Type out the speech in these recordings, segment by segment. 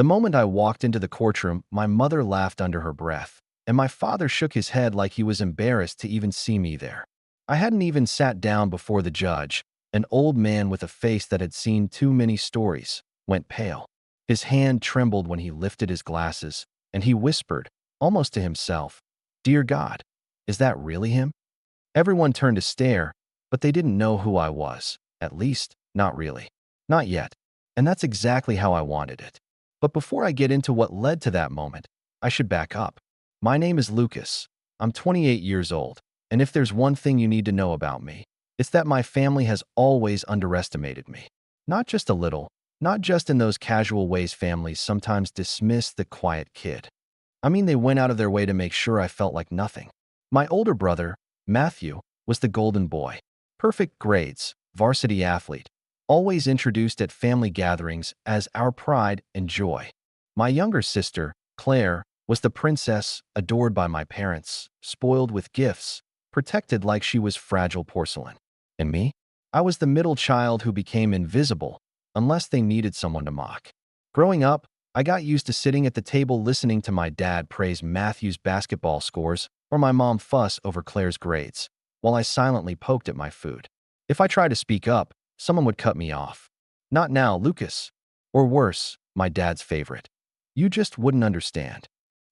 The moment I walked into the courtroom, my mother laughed under her breath, and my father shook his head like he was embarrassed to even see me there. I hadn't even sat down before the judge. An old man with a face that had seen too many stories went pale. His hand trembled when he lifted his glasses, and he whispered, almost to himself, "Dear God, is that really him?" Everyone turned to stare, but they didn't know who I was. At least, not really. Not yet. And that's exactly how I wanted it. But before I get into what led to that moment, I should back up. My name is Lucas. I'm 28 years old, and if there's one thing you need to know about me, it's that my family has always underestimated me. Not just a little, not just in those casual ways families sometimes dismiss the quiet kid. I mean, they went out of their way to make sure I felt like nothing. My older brother, Matthew, was the golden boy. Perfect grades, varsity athlete, always introduced at family gatherings as our pride and joy. My younger sister, Claire, was the princess, adored by my parents, spoiled with gifts, protected like she was fragile porcelain. And me? I was the middle child who became invisible, unless they needed someone to mock. Growing up, I got used to sitting at the table listening to my dad praise Matthew's basketball scores or my mom fuss over Claire's grades, while I silently poked at my food. If I tried to speak up, someone would cut me off. "Not now, Lucas." Or worse, my dad's favorite, "You just wouldn't understand."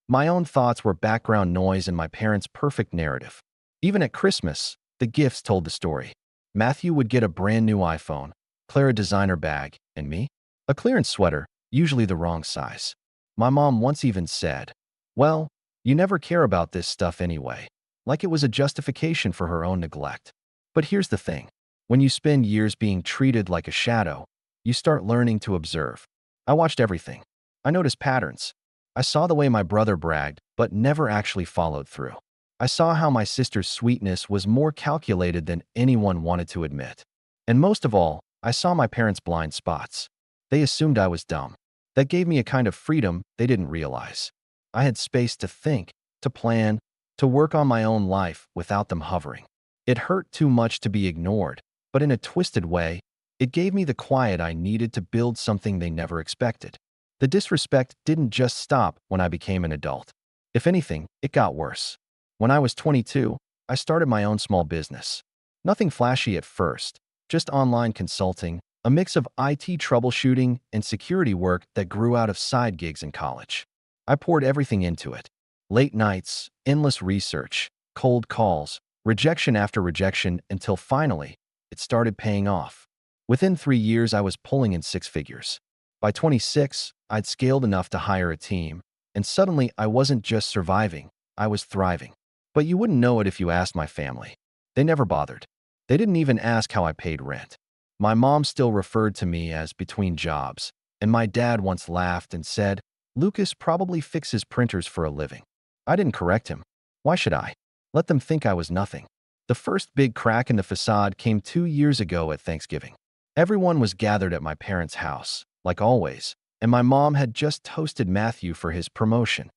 My own thoughts were background noise in my parents' perfect narrative. Even at Christmas, the gifts told the story. Matthew would get a brand new iPhone, Claire a designer bag, and me? A clearance sweater, usually the wrong size. My mom once even said, "Well, you never care about this stuff anyway," like it was a justification for her own neglect. But here's the thing. When you spend years being treated like a shadow, you start learning to observe. I watched everything. I noticed patterns. I saw the way my brother bragged, but never actually followed through. I saw how my sister's sweetness was more calculated than anyone wanted to admit. And most of all, I saw my parents' blind spots. They assumed I was dumb. That gave me a kind of freedom they didn't realize. I had space to think, to plan, to work on my own life without them hovering. It hurt too much to be ignored, but in a twisted way, it gave me the quiet I needed to build something they never expected. The disrespect didn't just stop when I became an adult. If anything, it got worse. When I was 22, I started my own small business. Nothing flashy at first, just online consulting, a mix of IT troubleshooting and security work that grew out of side gigs in college. I poured everything into it. Late nights, endless research, cold calls, rejection after rejection until finally, it started paying off. Within 3 years, I was pulling in 6 figures. By 26, I'd scaled enough to hire a team, and suddenly I wasn't just surviving, I was thriving. But you wouldn't know it if you asked my family. They never bothered. They didn't even ask how I paid rent. My mom still referred to me as between jobs, and my dad once laughed and said, "Lucas probably fixes printers for a living." I didn't correct him. Why should I? Let them think I was nothing. The first big crack in the facade came 2 years ago at Thanksgiving. Everyone was gathered at my parents' house, like always, and my mom had just toasted Matthew for his promotion.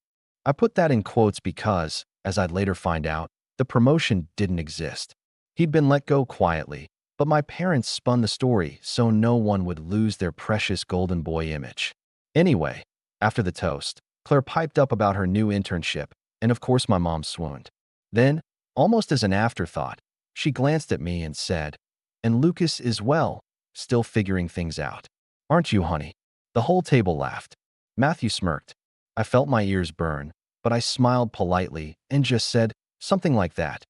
I put that in quotes because, as I'd later find out, the promotion didn't exist. He'd been let go quietly, but my parents spun the story so no one would lose their precious golden boy image. Anyway, after the toast, Claire piped up about her new internship, and of course my mom swooned. Then, almost as an afterthought, she glanced at me and said, "And Lucas is well, still figuring things out. Aren't you, honey?" The whole table laughed. Matthew smirked. I felt my ears burn, but I smiled politely and just said something like that.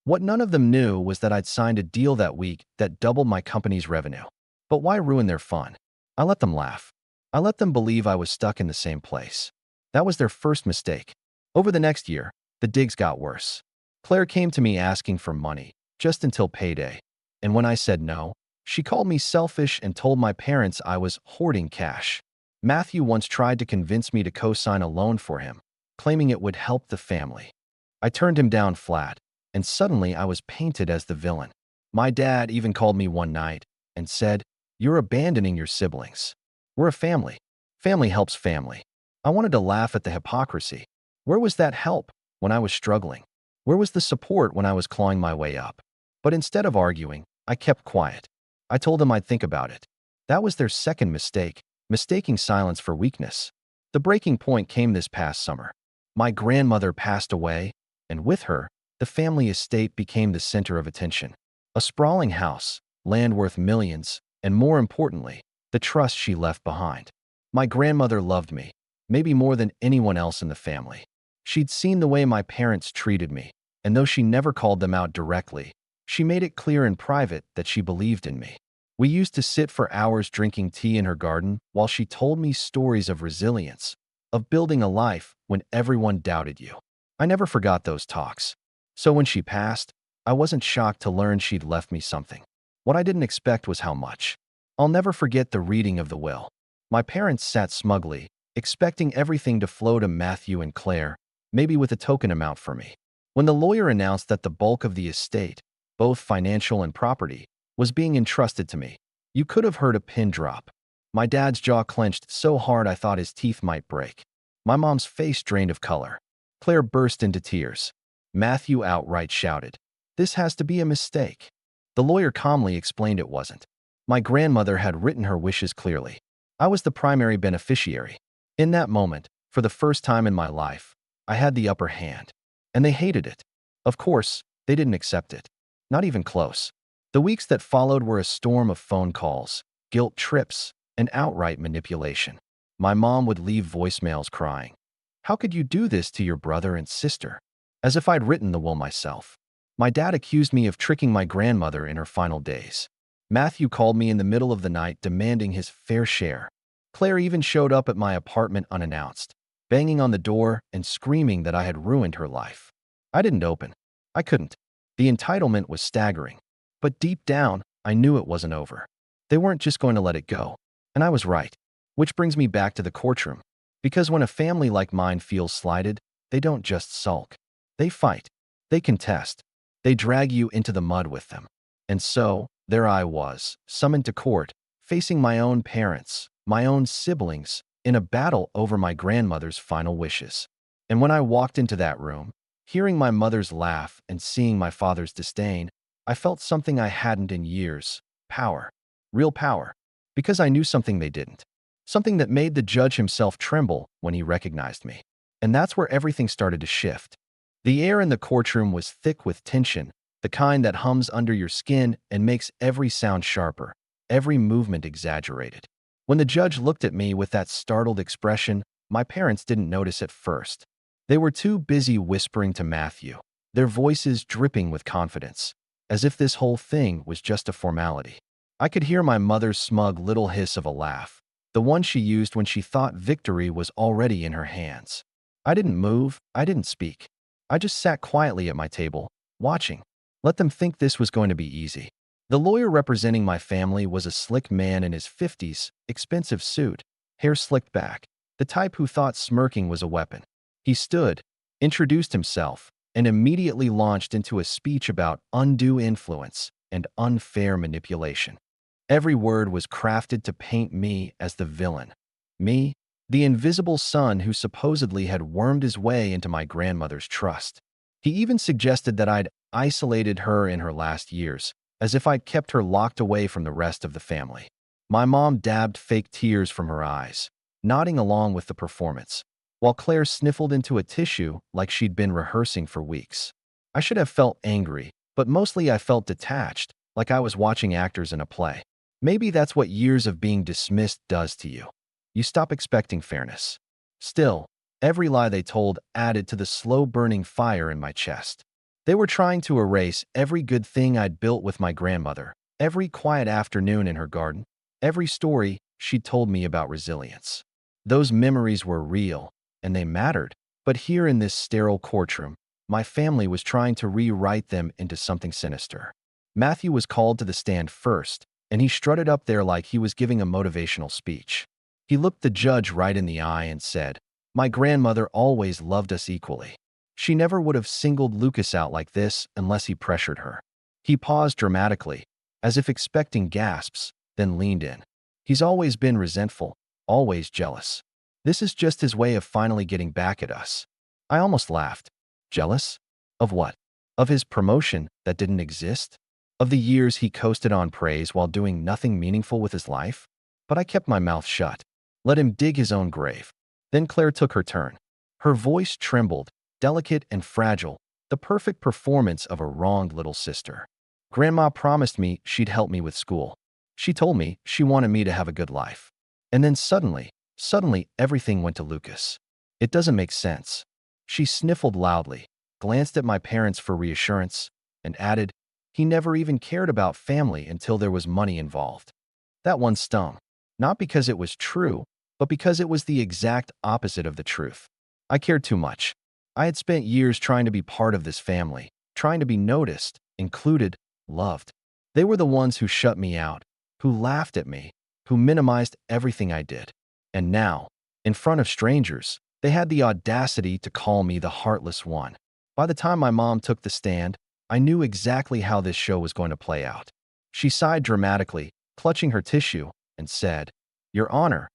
What none of them knew was that I'd signed a deal that week that doubled my company's revenue. But why ruin their fun? I let them laugh. I let them believe I was stuck in the same place. That was their first mistake. Over the next year, the digs got worse. Claire came to me asking for money, just until payday. And when I said no, she called me selfish and told my parents I was hoarding cash. Matthew once tried to convince me to co-sign a loan for him, claiming it would help the family. I turned him down flat, and suddenly I was painted as the villain. My dad even called me one night and said, "You're abandoning your siblings. We're a family. Family helps family." I wanted to laugh at the hypocrisy. Where was that help when I was struggling? Where was the support when I was clawing my way up? But instead of arguing, I kept quiet. I told them I'd think about it. That was their second mistake, mistaking silence for weakness. The breaking point came this past summer. My grandmother passed away, and with her, the family estate became the center of attention. A sprawling house, land worth millions, and more importantly, the trust she left behind. My grandmother loved me, maybe more than anyone else in the family. She'd seen the way my parents treated me, and though she never called them out directly, she made it clear in private that she believed in me. We used to sit for hours drinking tea in her garden while she told me stories of resilience, of building a life when everyone doubted you. I never forgot those talks. So when she passed, I wasn't shocked to learn she'd left me something. What I didn't expect was how much. I'll never forget the reading of the will. My parents sat smugly, expecting everything to flow to Matthew and Claire, maybe with a token amount for me. When the lawyer announced that the bulk of the estate, both financial and property, was being entrusted to me, you could have heard a pin drop. My dad's jaw clenched so hard I thought his teeth might break. My mom's face drained of color. Claire burst into tears. Matthew outright shouted, "This has to be a mistake." The lawyer calmly explained it wasn't. My grandmother had written her wishes clearly. I was the primary beneficiary. In that moment, for the first time in my life, I had the upper hand. And they hated it. Of course, they didn't accept it. Not even close. The weeks that followed were a storm of phone calls, guilt trips, and outright manipulation. My mom would leave voicemails crying, "How could you do this to your brother and sister?" As if I'd written the will myself. My dad accused me of tricking my grandmother in her final days. Matthew called me in the middle of the night demanding his fair share. Claire even showed up at my apartment unannounced, banging on the door and screaming that I had ruined her life. I didn't open. I couldn't. The entitlement was staggering. But deep down, I knew it wasn't over. They weren't just going to let it go. And I was right. Which brings me back to the courtroom. Because when a family like mine feels slighted, they don't just sulk. They fight. They contest. They drag you into the mud with them. And so, there I was, summoned to court, facing my own parents, my own siblings, in a battle over my grandmother's final wishes. And when I walked into that room, hearing my mother's laugh and seeing my father's disdain, I felt something I hadn't in years. Power. Real power. Because I knew something they didn't. Something that made the judge himself tremble when he recognized me. And that's where everything started to shift. The air in the courtroom was thick with tension, the kind that hums under your skin and makes every sound sharper, every movement exaggerated. When the judge looked at me with that startled expression, my parents didn't notice at first. They were too busy whispering to Matthew, their voices dripping with confidence, as if this whole thing was just a formality. I could hear my mother's smug little hiss of a laugh, the one she used when she thought victory was already in her hands. I didn't move, I didn't speak. I just sat quietly at my table, watching. Let them think this was going to be easy. The lawyer representing my family was a slick man in his 50s, expensive suit, hair slicked back, the type who thought smirking was a weapon. He stood, introduced himself, and immediately launched into a speech about undue influence and unfair manipulation. Every word was crafted to paint me as the villain. Me, the invisible son who supposedly had wormed his way into my grandmother's trust. He even suggested that I'd isolated her in her last years, as if I'd kept her locked away from the rest of the family. My mom dabbed fake tears from her eyes, nodding along with the performance, while Claire sniffled into a tissue like she'd been rehearsing for weeks. I should have felt angry, but mostly I felt detached, like I was watching actors in a play. Maybe that's what years of being dismissed does to you. You stop expecting fairness. Still, every lie they told added to the slow-burning fire in my chest. They were trying to erase every good thing I'd built with my grandmother, every quiet afternoon in her garden, every story she'd told me about resilience. Those memories were real, and they mattered, but here in this sterile courtroom, my family was trying to rewrite them into something sinister. Matthew was called to the stand first, and he strutted up there like he was giving a motivational speech. He looked the judge right in the eye and said, "My grandmother always loved us equally. She never would have singled Lucas out like this unless he pressured her." He paused dramatically, as if expecting gasps, then leaned in. "He's always been resentful, always jealous. This is just his way of finally getting back at us." I almost laughed. Jealous? Of what? Of his promotion that didn't exist? Of the years he coasted on praise while doing nothing meaningful with his life? But I kept my mouth shut. Let him dig his own grave. Then Claire took her turn. Her voice trembled, delicate and fragile, the perfect performance of a wronged little sister. Grandma promised me she'd help me with school. She told me she wanted me to have a good life. And then suddenly everything went to Lucas. It doesn't make sense. She sniffled loudly, glanced at my parents for reassurance, and added, he never even cared about family until there was money involved. That one stung. Not because it was true, but because it was the exact opposite of the truth. I cared too much. I had spent years trying to be part of this family, trying to be noticed, included, loved. They were the ones who shut me out, who laughed at me, who minimized everything I did. And now, in front of strangers, they had the audacity to call me the heartless one. By the time my mom took the stand, I knew exactly how this show was going to play out. She sighed dramatically, clutching her tissue, and said, Your Honor,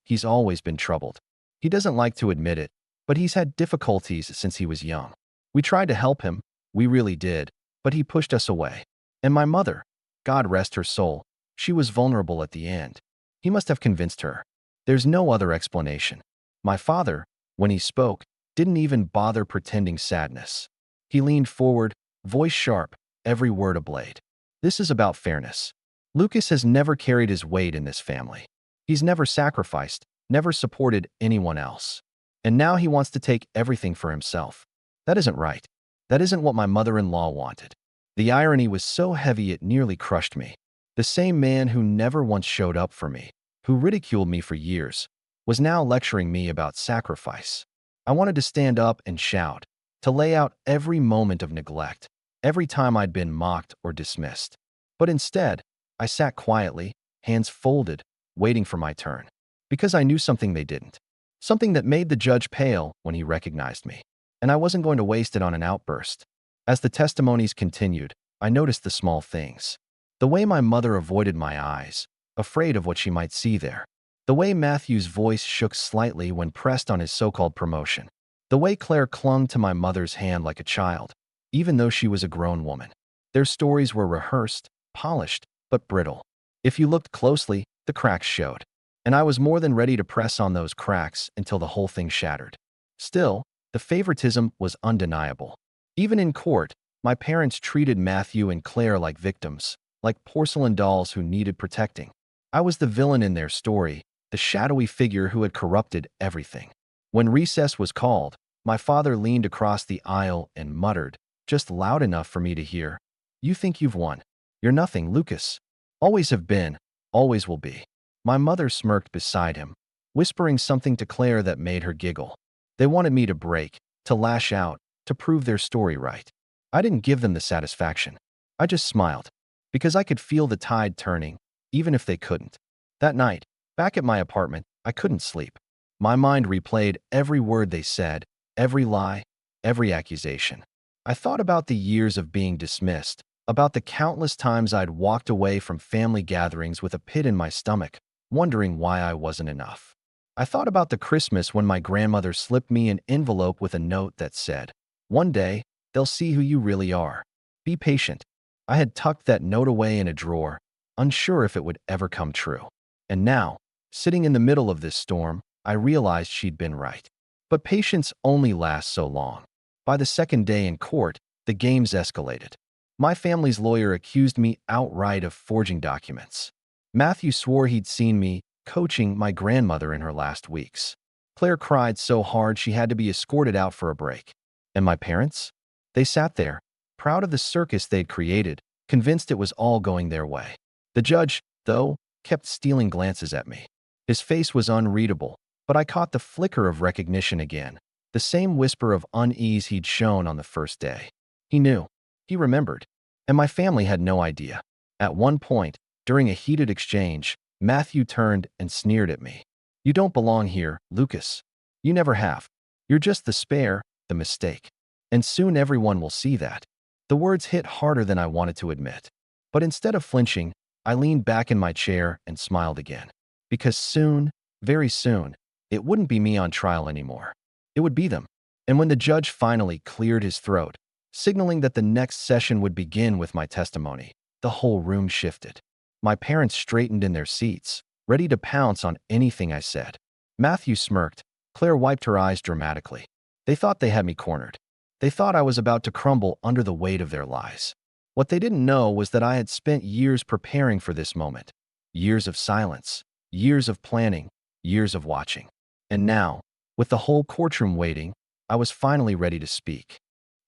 he's always been troubled. He doesn't like to admit it, but he's had difficulties since he was young. We tried to help him, we really did, but he pushed us away. And my mother, God rest her soul, she was vulnerable at the end. He must have convinced her. There's no other explanation. My father, when he spoke, didn't even bother pretending sadness. He leaned forward, voice sharp, every word a blade. This is about fairness. Lucas has never carried his weight in this family. He's never sacrificed, never supported anyone else. And now he wants to take everything for himself. That isn't right. That isn't what my mother-in-law wanted. The irony was so heavy it nearly crushed me. The same man who never once showed up for me, who ridiculed me for years, was now lecturing me about sacrifice. I wanted to stand up and shout, to lay out every moment of neglect, every time I'd been mocked or dismissed. But instead, I sat quietly, hands folded, waiting for my turn. Because I knew something they didn't. Something that made the judge pale when he recognized me. And I wasn't going to waste it on an outburst. As the testimonies continued, I noticed the small things. The way my mother avoided my eyes, afraid of what she might see there. The way Matthew's voice shook slightly when pressed on his so-called promotion. The way Claire clung to my mother's hand like a child, even though she was a grown woman. Their stories were rehearsed, polished, but brittle. If you looked closely, the cracks showed. And I was more than ready to press on those cracks until the whole thing shattered. Still, the favoritism was undeniable. Even in court, my parents treated Matthew and Claire like victims, like porcelain dolls who needed protecting. I was the villain in their story, the shadowy figure who had corrupted everything. When recess was called, my father leaned across the aisle and muttered, just loud enough for me to hear, You think you've won. You're nothing, Lucas. Always have been, always will be. My mother smirked beside him, whispering something to Claire that made her giggle. They wanted me to break, to lash out, to prove their story right. I didn't give them the satisfaction. I just smiled, because I could feel the tide turning, even if they couldn't. That night, back at my apartment, I couldn't sleep. My mind replayed every word they said, every lie, every accusation. I thought about the years of being dismissed, about the countless times I'd walked away from family gatherings with a pit in my stomach, wondering why I wasn't enough. I thought about the Christmas when my grandmother slipped me an envelope with a note that said, One day, they'll see who you really are. Be patient. I had tucked that note away in a drawer, unsure if it would ever come true. And now, sitting in the middle of this storm, I realized she'd been right. But patience only lasts so long. By the second day in court, the games escalated. My family's lawyer accused me outright of forging documents. Matthew swore he'd seen me coaching my grandmother in her last weeks. Claire cried so hard she had to be escorted out for a break. And my parents? They sat there, proud of the circus they'd created, convinced it was all going their way. The judge, though, kept stealing glances at me. His face was unreadable, but I caught the flicker of recognition again, the same whisper of unease he'd shown on the first day. He knew. He remembered. And my family had no idea. At one point, during a heated exchange, Matthew turned and sneered at me. You don't belong here, Lucas. You never have. You're just the spare, the mistake. And soon everyone will see that. The words hit harder than I wanted to admit. But instead of flinching, I leaned back in my chair and smiled again. Because soon, very soon, it wouldn't be me on trial anymore. It would be them. And when the judge finally cleared his throat, signaling that the next session would begin with my testimony, the whole room shifted. My parents straightened in their seats, ready to pounce on anything I said. Matthew smirked. Claire wiped her eyes dramatically. They thought they had me cornered. They thought I was about to crumble under the weight of their lies. What they didn't know was that I had spent years preparing for this moment. Years of silence, years of planning, years of watching. And now, with the whole courtroom waiting, I was finally ready to speak.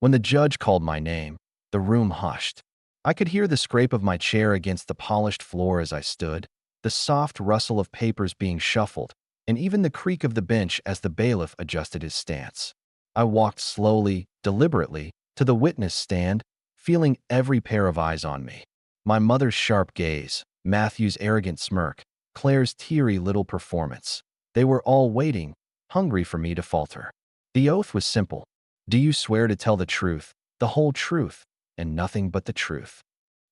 When the judge called my name, the room hushed. I could hear the scrape of my chair against the polished floor as I stood, the soft rustle of papers being shuffled, and even the creak of the bench as the bailiff adjusted his stance. I walked slowly, deliberately, to the witness stand, feeling every pair of eyes on me. My mother's sharp gaze, Matthew's arrogant smirk, Claire's teary little performance. They were all waiting, hungry for me to falter. The oath was simple. Do you swear to tell the truth, the whole truth, and nothing but the truth?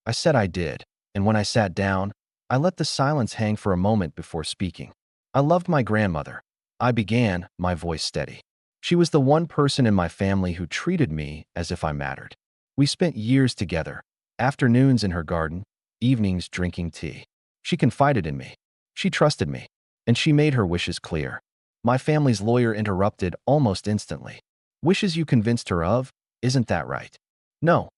I said I did, and when I sat down, I let the silence hang for a moment before speaking. I loved my grandmother. I began, my voice steady. She was the one person in my family who treated me as if I mattered. We spent years together, afternoons in her garden, evenings drinking tea. She confided in me. She trusted me, and she made her wishes clear. My family's lawyer interrupted almost instantly. Wishes you convinced her of? Isn't that right? No,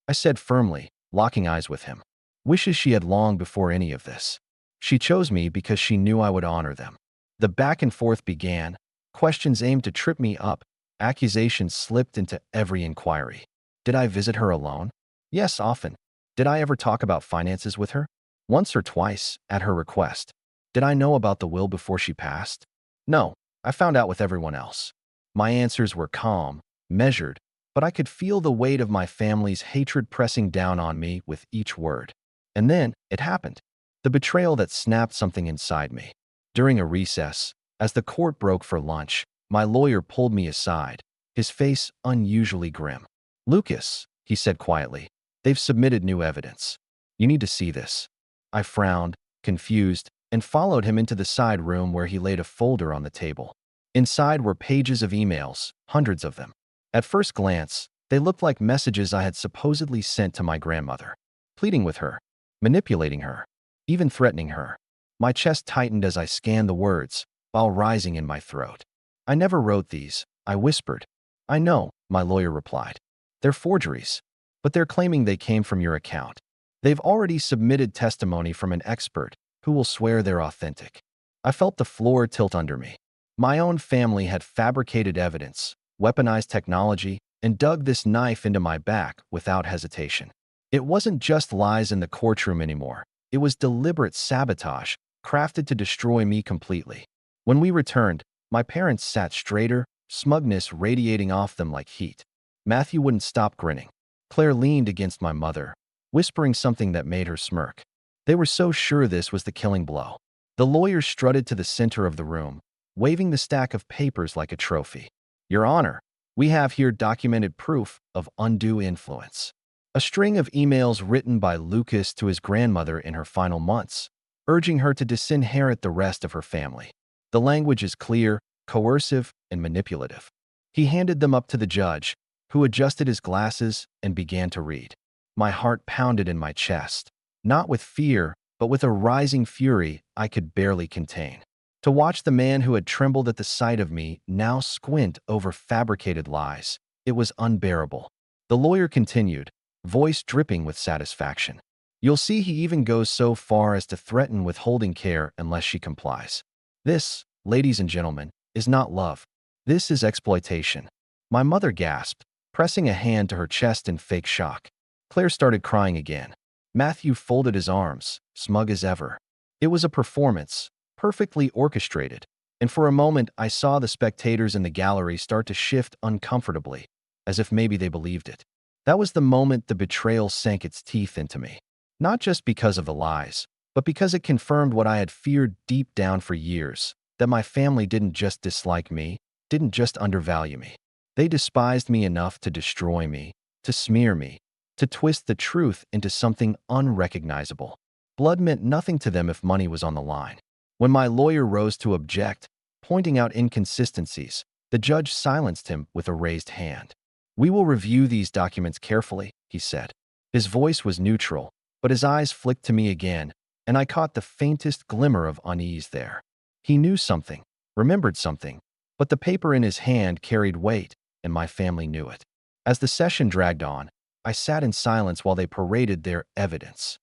I said firmly, locking eyes with him. Wishes she had long before any of this. She chose me because she knew I would honor them. The back and forth began. Questions aimed to trip me up. Accusations slipped into every inquiry. Did I visit her alone? Yes, often. Did I ever talk about finances with her? Once or twice, at her request. Did I know about the will before she passed? No, I found out with everyone else. My answers were calm, measured, but I could feel the weight of my family's hatred pressing down on me with each word. And then, it happened. The betrayal that snapped something inside me. During a recess, as the court broke for lunch, my lawyer pulled me aside, his face unusually grim. Lucas, he said quietly, they've submitted new evidence. You need to see this. I frowned, confused, and followed him into the side room where he laid a folder on the table. Inside were pages of emails, hundreds of them. At first glance, they looked like messages I had supposedly sent to my grandmother, pleading with her, manipulating her, even threatening her. My chest tightened as I scanned the words, while rising in my throat. I never wrote these, I whispered. I know, my lawyer replied. They're forgeries, but they're claiming they came from your account. They've already submitted testimony from an expert who will swear they're authentic. I felt the floor tilt under me. My own family had fabricated evidence, weaponized technology, and dug this knife into my back without hesitation. It wasn't just lies in the courtroom anymore. It was deliberate sabotage, crafted to destroy me completely. When we returned, my parents sat straighter, smugness radiating off them like heat. Matthew wouldn't stop grinning. Claire leaned against my mother, whispering something that made her smirk. They were so sure this was the killing blow. The lawyer strutted to the center of the room, waving the stack of papers like a trophy. Your Honor, we have here documented proof of undue influence. A string of emails written by Lucas to his grandmother in her final months, urging her to disinherit the rest of her family. The language is clear, coercive, and manipulative. He handed them up to the judge, who adjusted his glasses and began to read. My heart pounded in my chest, not with fear, but with a rising fury I could barely contain. To watch the man who had trembled at the sight of me now squint over fabricated lies, it was unbearable. The lawyer continued, voice dripping with satisfaction. You'll see he even goes so far as to threaten withholding care unless she complies. This, ladies and gentlemen, is not love. This is exploitation. My mother gasped, pressing a hand to her chest in fake shock. Claire started crying again. Matthew folded his arms, smug as ever. It was a performance, perfectly orchestrated, and for a moment I saw the spectators in the gallery start to shift uncomfortably, as if maybe they believed it. That was the moment the betrayal sank its teeth into me. Not just because of the lies, but because it confirmed what I had feared deep down for years, that my family didn't just dislike me, didn't just undervalue me. They despised me enough to destroy me, to smear me, to twist the truth into something unrecognizable. Blood meant nothing to them if money was on the line. When my lawyer rose to object, pointing out inconsistencies, the judge silenced him with a raised hand. We will review these documents carefully, he said. His voice was neutral, but his eyes flicked to me again, and I caught the faintest glimmer of unease there. He knew something, remembered something, but the paper in his hand carried weight, and my family knew it. As the session dragged on, I sat in silence while they paraded their evidence.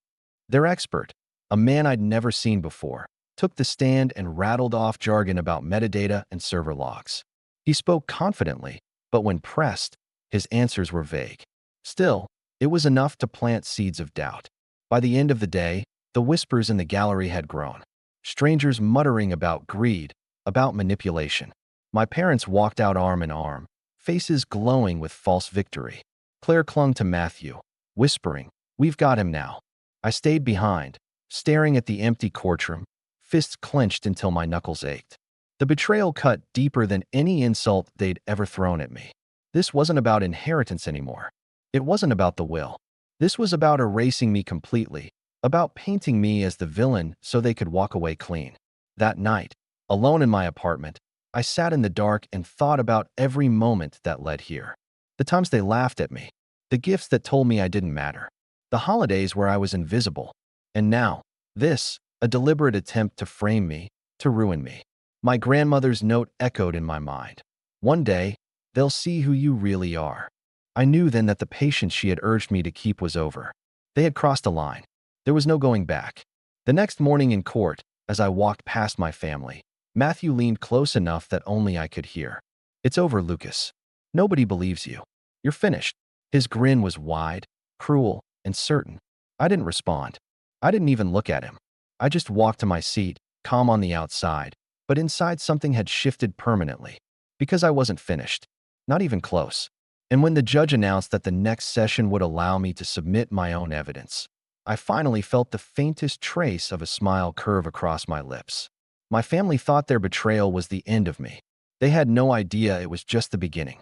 Their expert, a man I'd never seen before, took the stand and rattled off jargon about metadata and server logs. He spoke confidently, but when pressed, his answers were vague. Still, it was enough to plant seeds of doubt. By the end of the day, the whispers in the gallery had grown. Strangers muttering about greed, about manipulation. My parents walked out arm in arm, faces glowing with false victory. Claire clung to Matthew, whispering, "We've got him now." I stayed behind, staring at the empty courtroom, fists clenched until my knuckles ached. The betrayal cut deeper than any insult they'd ever thrown at me. This wasn't about inheritance anymore. It wasn't about the will. This was about erasing me completely, about painting me as the villain so they could walk away clean. That night, alone in my apartment, I sat in the dark and thought about every moment that led here. The times they laughed at me, the gifts that told me I didn't matter, the holidays where I was invisible, and now, this, a deliberate attempt to frame me, to ruin me. My grandmother's note echoed in my mind. One day, they'll see who you really are. I knew then that the patience she had urged me to keep was over. They had crossed a line. There was no going back. The next morning in court, as I walked past my family, Matthew leaned close enough that only I could hear. "It's over, Lucas. Nobody believes you. You're finished." His grin was wide, cruel, and certain. I didn't respond. I didn't even look at him. I just walked to my seat, calm on the outside, but inside something had shifted permanently. Because I wasn't finished. Not even close. And when the judge announced that the next session would allow me to submit my own evidence, I finally felt the faintest trace of a smile curve across my lips. My family thought their betrayal was the end of me. They had no idea it was just the beginning.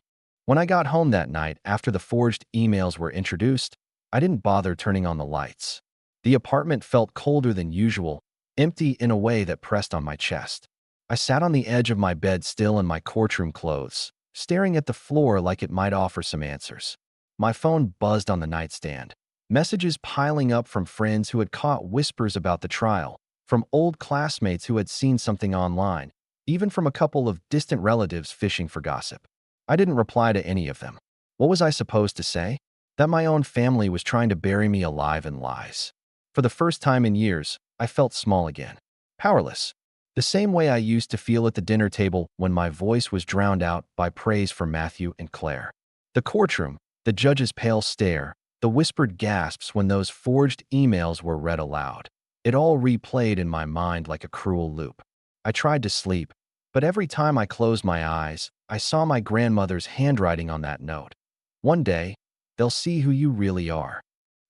When I got home that night after the forged emails were introduced, I didn't bother turning on the lights. The apartment felt colder than usual, empty in a way that pressed on my chest. I sat on the edge of my bed still in my courtroom clothes, staring at the floor like it might offer some answers. My phone buzzed on the nightstand, messages piling up from friends who had caught whispers about the trial, from old classmates who had seen something online, even from a couple of distant relatives fishing for gossip. I didn't reply to any of them. What was I supposed to say? That my own family was trying to bury me alive in lies. For the first time in years, I felt small again. Powerless. The same way I used to feel at the dinner table when my voice was drowned out by praise for Matthew and Claire. The courtroom, the judge's pale stare, the whispered gasps when those forged emails were read aloud. It all replayed in my mind like a cruel loop. I tried to sleep, but every time I closed my eyes, I saw my grandmother's handwriting on that note. "One day, they'll see who you really are."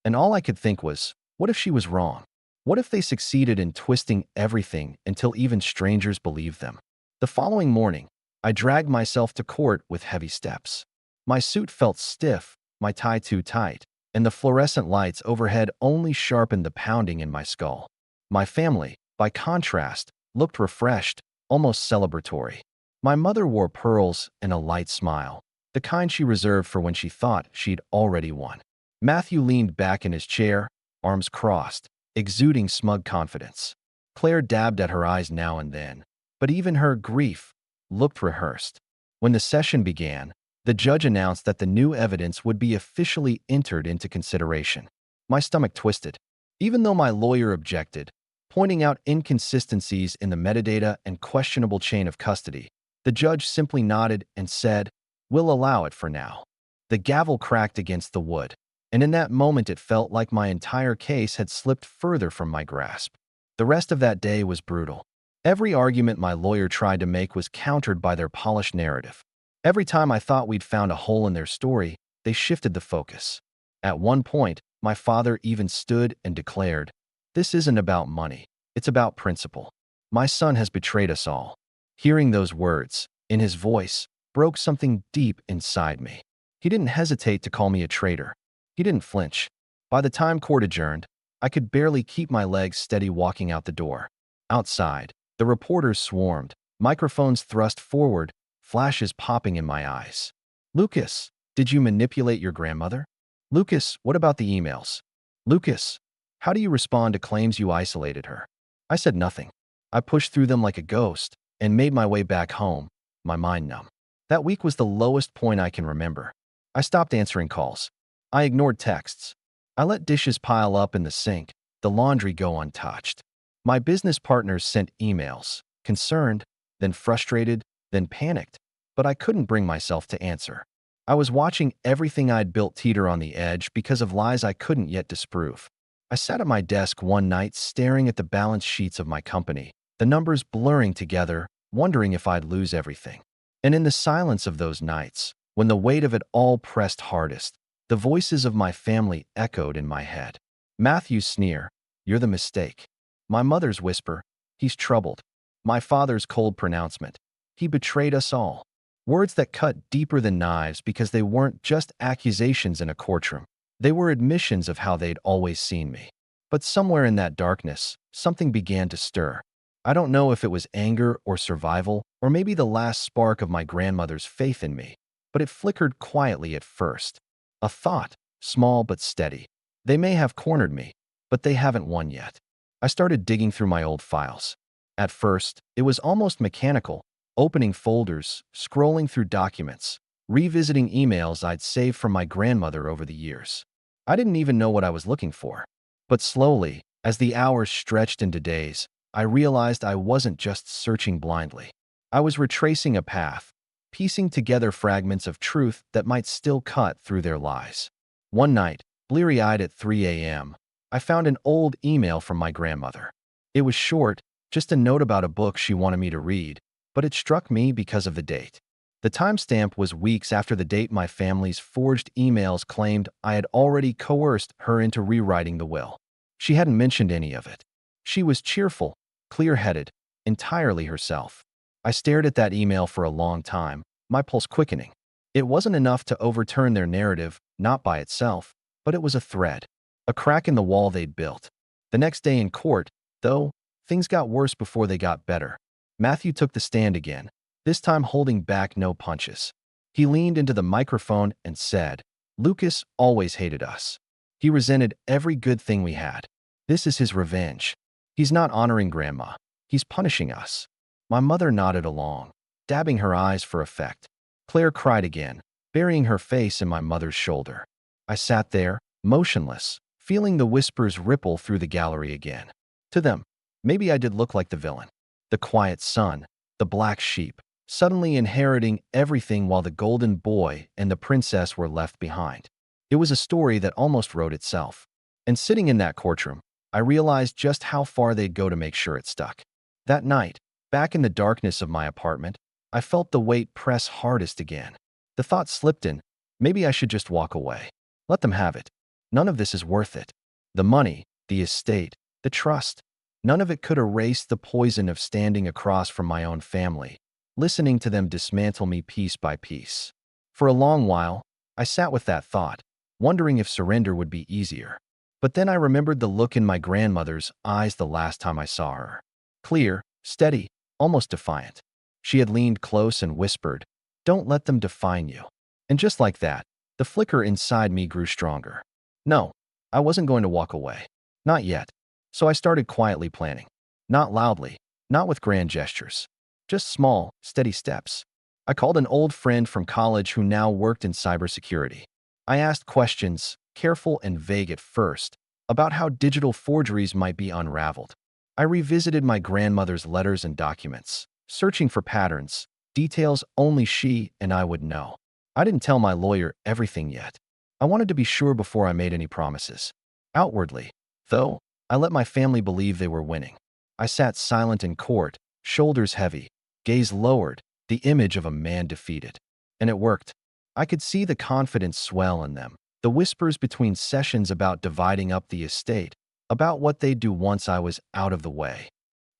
And all I could think was, what if she was wrong? What if they succeeded in twisting everything until even strangers believed them? The following morning, I dragged myself to court with heavy steps. My suit felt stiff, my tie too tight, and the fluorescent lights overhead only sharpened the pounding in my skull. My family, by contrast, looked refreshed, almost celebratory. My mother wore pearls and a light smile, the kind she reserved for when she thought she'd already won. Matthew leaned back in his chair, arms crossed, exuding smug confidence. Claire dabbed at her eyes now and then, but even her grief looked rehearsed. When the session began, the judge announced that the new evidence would be officially entered into consideration. My stomach twisted. Even though my lawyer objected, pointing out inconsistencies in the metadata and questionable chain of custody, the judge simply nodded and said, "We'll allow it for now." The gavel cracked against the wood, and in that moment it felt like my entire case had slipped further from my grasp. The rest of that day was brutal. Every argument my lawyer tried to make was countered by their polished narrative. Every time I thought we'd found a hole in their story, they shifted the focus. At one point, my father even stood and declared, "This isn't about money, it's about principle. My son has betrayed us all." Hearing those words, in his voice, broke something deep inside me. He didn't hesitate to call me a traitor. He didn't flinch. By the time court adjourned, I could barely keep my legs steady walking out the door. Outside, the reporters swarmed, microphones thrust forward, flashes popping in my eyes. "Lucas, did you manipulate your grandmother? Lucas, what about the emails? Lucas, how do you respond to claims you isolated her?" I said nothing. I pushed through them like a ghost, and made my way back home, my mind numb. That week was the lowest point I can remember. I stopped answering calls. I ignored texts. I let dishes pile up in the sink, the laundry go untouched. My business partners sent emails, concerned, then frustrated, then panicked, but I couldn't bring myself to answer. I was watching everything I'd built teeter on the edge because of lies I couldn't yet disprove. I sat at my desk one night staring at the balance sheets of my company, the numbers blurring together, wondering if I'd lose everything. And in the silence of those nights, when the weight of it all pressed hardest, the voices of my family echoed in my head. Matthew's sneer, "You're the mistake." My mother's whisper, "He's troubled." My father's cold pronouncement, "He betrayed us all." Words that cut deeper than knives because they weren't just accusations in a courtroom. They were admissions of how they'd always seen me. But somewhere in that darkness, something began to stir. I don't know if it was anger or survival, or maybe the last spark of my grandmother's faith in me, but it flickered quietly at first. A thought, small but steady. They may have cornered me, but they haven't won yet. I started digging through my old files. At first, it was almost mechanical, opening folders, scrolling through documents, revisiting emails I'd saved from my grandmother over the years. I didn't even know what I was looking for. But slowly, as the hours stretched into days, I realized I wasn't just searching blindly. I was retracing a path, piecing together fragments of truth that might still cut through their lies. One night, bleary-eyed at 3 a.m., I found an old email from my grandmother. It was short, just a note about a book she wanted me to read, but it struck me because of the date. The timestamp was weeks after the date my family's forged emails claimed I had already coerced her into rewriting the will. She hadn't mentioned any of it. She was cheerful, clear-headed, entirely herself. I stared at that email for a long time, my pulse quickening. It wasn't enough to overturn their narrative, not by itself, but it was a thread, a crack in the wall they'd built. The next day in court, though, things got worse before they got better. Matthew took the stand again, this time holding back no punches. He leaned into the microphone and said, "Lucas always hated us. He resented every good thing we had. This is his revenge. He's not honoring Grandma. He's punishing us." My mother nodded along, dabbing her eyes for effect. Claire cried again, burying her face in my mother's shoulder. I sat there, motionless, feeling the whispers ripple through the gallery again. To them, maybe I did look like the villain. The quiet son, the black sheep, suddenly inheriting everything while the golden boy and the princess were left behind. It was a story that almost wrote itself. And sitting in that courtroom, I realized just how far they'd go to make sure it stuck. That night, back in the darkness of my apartment, I felt the weight press hardest again. The thought slipped in, maybe I should just walk away. Let them have it. None of this is worth it. The money, the estate, the trust, none of it could erase the poison of standing across from my own family, listening to them dismantle me piece by piece. For a long while, I sat with that thought, wondering if surrender would be easier. But then I remembered the look in my grandmother's eyes the last time I saw her. Clear, steady, almost defiant. She had leaned close and whispered, "Don't let them define you." And just like that, the flicker inside me grew stronger. No, I wasn't going to walk away. Not yet. So I started quietly planning. Not loudly, not with grand gestures. Just small, steady steps. I called an old friend from college who now worked in cybersecurity. I asked questions, careful and vague at first, about how digital forgeries might be unraveled. I revisited my grandmother's letters and documents, searching for patterns, details only she and I would know. I didn't tell my lawyer everything yet. I wanted to be sure before I made any promises. Outwardly, though, I let my family believe they were winning. I sat silent in court, shoulders heavy, gaze lowered, the image of a man defeated. And it worked. I could see the confidence swell in them, the whispers between sessions about dividing up the estate, about what they'd do once I was out of the way.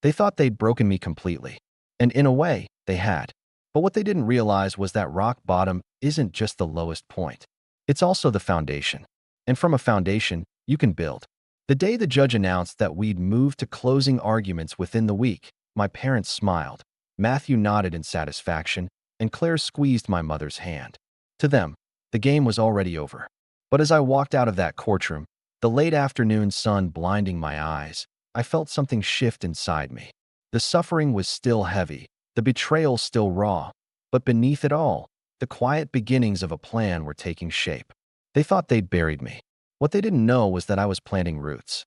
They thought they'd broken me completely. And in a way, they had. But what they didn't realize was that rock bottom isn't just the lowest point. It's also the foundation. And from a foundation, you can build. The day the judge announced that we'd moved to closing arguments within the week, my parents smiled. Matthew nodded in satisfaction, and Claire squeezed my mother's hand. To them, the game was already over. But as I walked out of that courtroom, the late afternoon sun blinding my eyes, I felt something shift inside me. The suffering was still heavy, The betrayal still raw, but beneath it all, the quiet beginnings of a plan were taking shape. They thought they'd buried me. What they didn't know was that I was planting roots.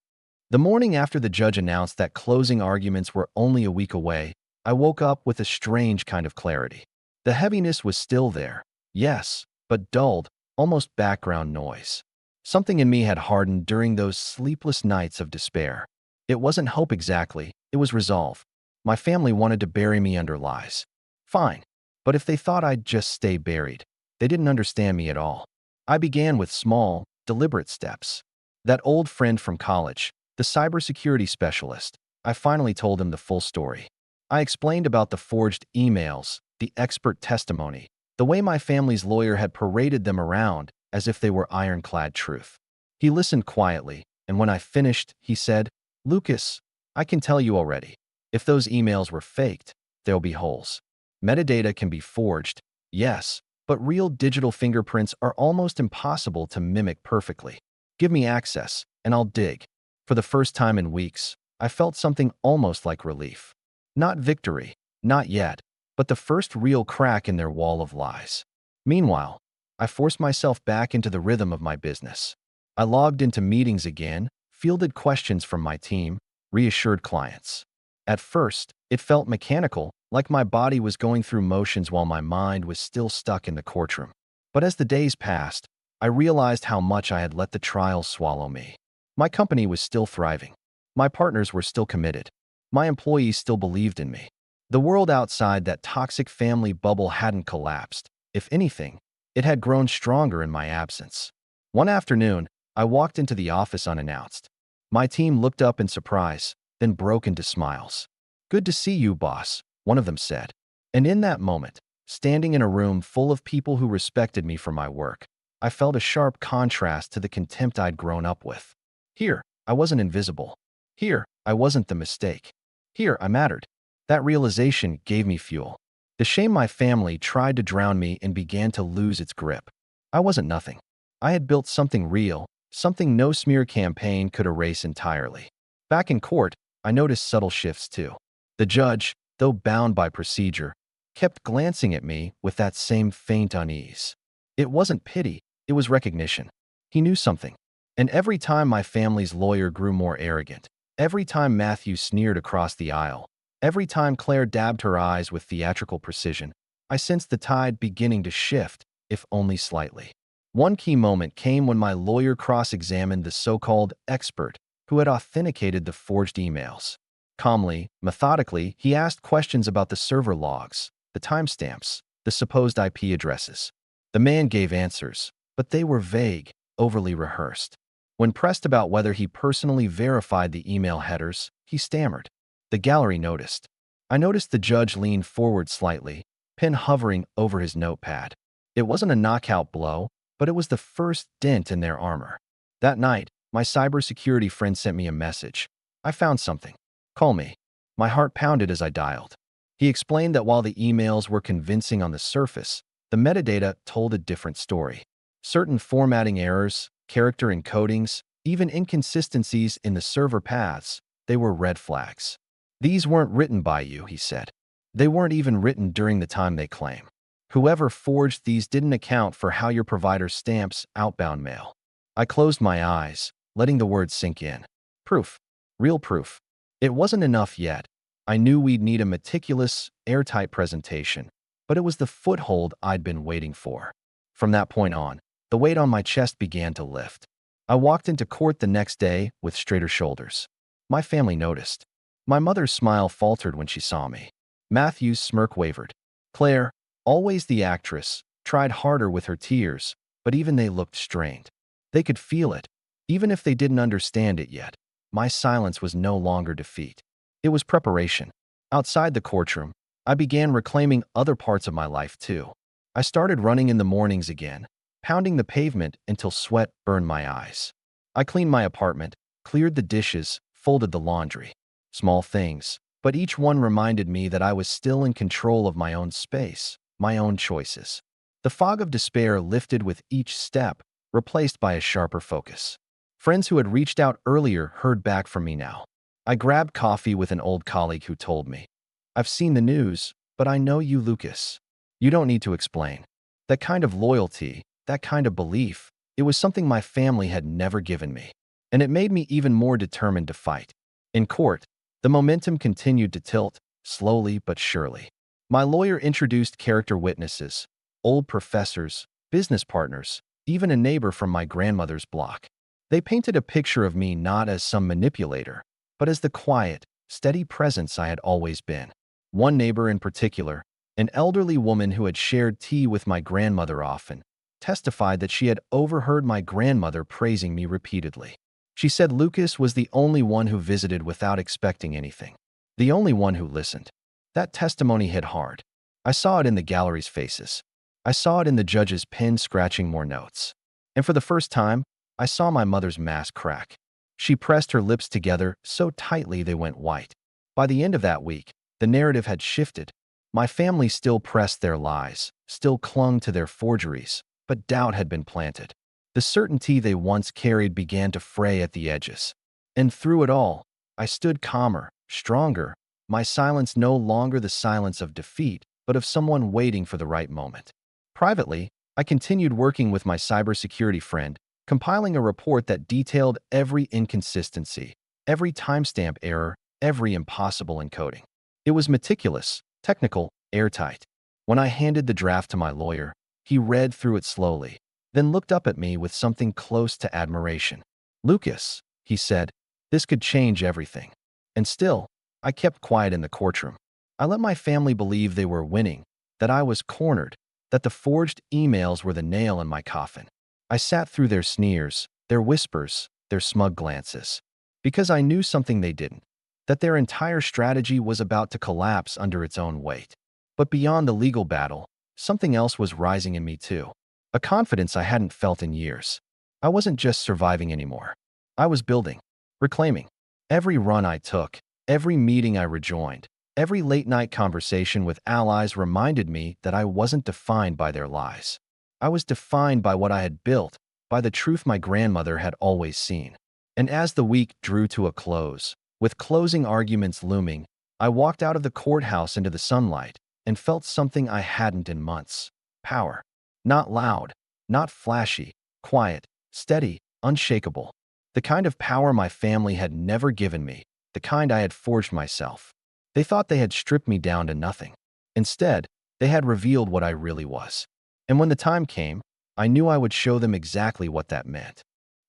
The morning after the judge announced that closing arguments were only a week away, I woke up with a strange kind of clarity. The heaviness was still there, yes, but dulled, almost background noise. Something in me had hardened during those sleepless nights of despair. It wasn't hope exactly, it was resolve. My family wanted to bury me under lies. Fine, but if they thought I'd just stay buried, they didn't understand me at all. I began with small, deliberate steps. That old friend from college, the cybersecurity specialist, I finally told him the full story. I explained about the forged emails, the expert testimony, the way my family's lawyer had paraded them around as if they were ironclad truth. He listened quietly, and when I finished, he said, "Lucas, I can tell you already. If those emails were faked, there'll be holes. Metadata can be forged, yes, but real digital fingerprints are almost impossible to mimic perfectly. Give me access, and I'll dig." For the first time in weeks, I felt something almost like relief. Not victory, not yet, but the first real crack in their wall of lies. Meanwhile, I forced myself back into the rhythm of my business. I logged into meetings again, fielded questions from my team, reassured clients. At first, it felt mechanical, like my body was going through motions while my mind was still stuck in the courtroom. But as the days passed, I realized how much I had let the trial swallow me. My company was still thriving. My partners were still committed. My employees still believed in me. The world outside that toxic family bubble hadn't collapsed. If anything, it had grown stronger in my absence. One afternoon, I walked into the office unannounced. My team looked up in surprise, then broke into smiles. "Good to see you, boss," one of them said. And in that moment, standing in a room full of people who respected me for my work, I felt a sharp contrast to the contempt I'd grown up with. Here, I wasn't invisible. Here, I wasn't the mistake. Here, I mattered. That realization gave me fuel. The shame my family tried to drown me in began to lose its grip. I wasn't nothing. I had built something real, something no smear campaign could erase entirely. Back in court, I noticed subtle shifts too. The judge, though bound by procedure, kept glancing at me with that same faint unease. It wasn't pity, it was recognition. He knew something. And every time my family's lawyer grew more arrogant, every time Matthew sneered across the aisle, every time Claire dabbed her eyes with theatrical precision, I sensed the tide beginning to shift, if only slightly. One key moment came when my lawyer cross-examined the so-called expert who had authenticated the forged emails. Calmly, methodically, he asked questions about the server logs, the timestamps, the supposed IP addresses. The man gave answers, but they were vague, overly rehearsed. When pressed about whether he personally verified the email headers, he stammered. The gallery noticed. I noticed the judge lean forward slightly, pen hovering over his notepad. It wasn't a knockout blow, but it was the first dent in their armor. That night, my cybersecurity friend sent me a message. "I found something. Call me." My heart pounded as I dialed. He explained that while the emails were convincing on the surface, the metadata told a different story. Certain formatting errors, character encodings, even inconsistencies in the server paths, they were red flags. "These weren't written by you," he said. "They weren't even written during the time they claim. Whoever forged these didn't account for how your provider stamps outbound mail." I closed my eyes, letting the words sink in. Proof. Real proof. It wasn't enough yet. I knew we'd need a meticulous, airtight presentation, but it was the foothold I'd been waiting for. From that point on, the weight on my chest began to lift. I walked into court the next day with straighter shoulders. My family noticed. My mother's smile faltered when she saw me. Matthew's smirk wavered. Claire, always the actress, tried harder with her tears, but even they looked strained. They could feel it, even if they didn't understand it yet. My silence was no longer defeat. It was preparation. Outside the courtroom, I began reclaiming other parts of my life too. I started running in the mornings again, pounding the pavement until sweat burned my eyes. I cleaned my apartment, cleared the dishes, folded the laundry. Small things, but each one reminded me that I was still in control of my own space, my own choices. The fog of despair lifted with each step, replaced by a sharper focus. Friends who had reached out earlier heard back from me now. I grabbed coffee with an old colleague who told me, "I've seen the news, But I know you, Lucas. You don't need to explain. That kind of loyalty, that kind of belief, it was something my family had never given me. And it made me even more determined to fight. In court, the momentum continued to tilt, slowly but surely. My lawyer introduced character witnesses, old professors, business partners, even a neighbor from my grandmother's block. They painted a picture of me not as some manipulator, but as the quiet, steady presence I had always been. One neighbor in particular, an elderly woman who had shared tea with my grandmother often, testified that she had overheard my grandmother praising me repeatedly. She said Lucas was the only one who visited without expecting anything, the only one who listened. That testimony hit hard. I saw it in the gallery's faces. I saw it in the judge's pen scratching more notes. And for the first time, I saw my mother's mask crack. She pressed her lips together so tightly they went white. By the end of that week, the narrative had shifted. My family still pressed their lies, still clung to their forgeries, but doubt had been planted. The certainty they once carried began to fray at the edges. And through it all, I stood calmer, stronger, my silence no longer the silence of defeat, but of someone waiting for the right moment. Privately, I continued working with my cybersecurity friend, compiling a report that detailed every inconsistency, every timestamp error, every impossible encoding. It was meticulous, technical, airtight. When I handed the draft to my lawyer, he read through it slowly, then looked up at me with something close to admiration. "Lucas," he said, "this could change everything." And still, I kept quiet in the courtroom. I let my family believe they were winning, that I was cornered, that the forged emails were the nail in my coffin. I sat through their sneers, their whispers, their smug glances, because I knew something they didn't, that their entire strategy was about to collapse under its own weight. But beyond the legal battle, something else was rising in me too, a confidence I hadn't felt in years. I wasn't just surviving anymore. I was building, reclaiming. Every run I took, every meeting I rejoined, every late-night conversation with allies reminded me that I wasn't defined by their lies. I was defined by what I had built, by the truth my grandmother had always seen. And as the week drew to a close, with closing arguments looming, I walked out of the courthouse into the sunlight and felt something I hadn't in months. Power. Not loud, not flashy, quiet, steady, unshakable. The kind of power my family had never given me, the kind I had forged myself. They thought they had stripped me down to nothing. Instead, they had revealed what I really was. And when the time came, I knew I would show them exactly what that meant.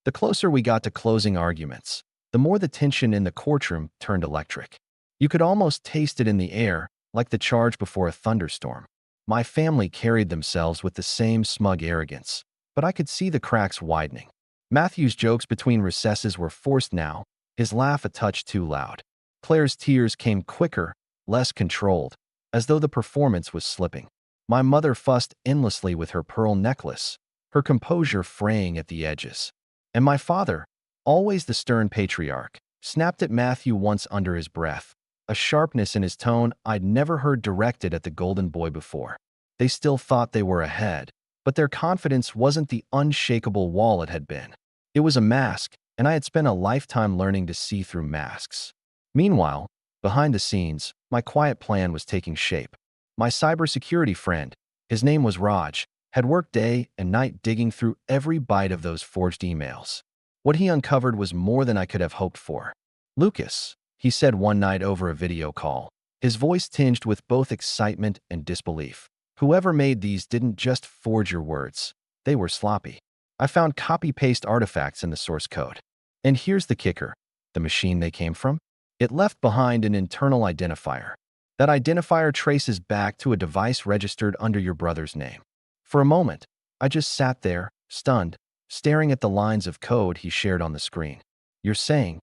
The closer we got to closing arguments, the more the tension in the courtroom turned electric. You could almost taste it in the air, like the charge before a thunderstorm. My family carried themselves with the same smug arrogance, but I could see the cracks widening. Matthew's jokes between recesses were forced now, his laugh a touch too loud. Claire's tears came quicker, less controlled, as though the performance was slipping. My mother fussed endlessly with her pearl necklace, her composure fraying at the edges. And my father, always the stern patriarch, snapped at Matthew once under his breath, a sharpness in his tone I'd never heard directed at the golden boy before. They still thought they were ahead, but their confidence wasn't the unshakable wall it had been. It was a mask, and I had spent a lifetime learning to see through masks. Meanwhile, behind the scenes, my quiet plan was taking shape. My cybersecurity friend, his name was Raj, had worked day and night digging through every byte of those forged emails. What he uncovered was more than I could have hoped for. "Lucas," he said one night over a video call, his voice tinged with both excitement and disbelief. "Whoever made these didn't just forge your words. They were sloppy. I found copy-paste artifacts in the source code. And here's the kicker. The machine they came from? It left behind an internal identifier. That identifier traces back to a device registered under your brother's name." For a moment, I just sat there, stunned, staring at the lines of code he shared on the screen. "You're saying—"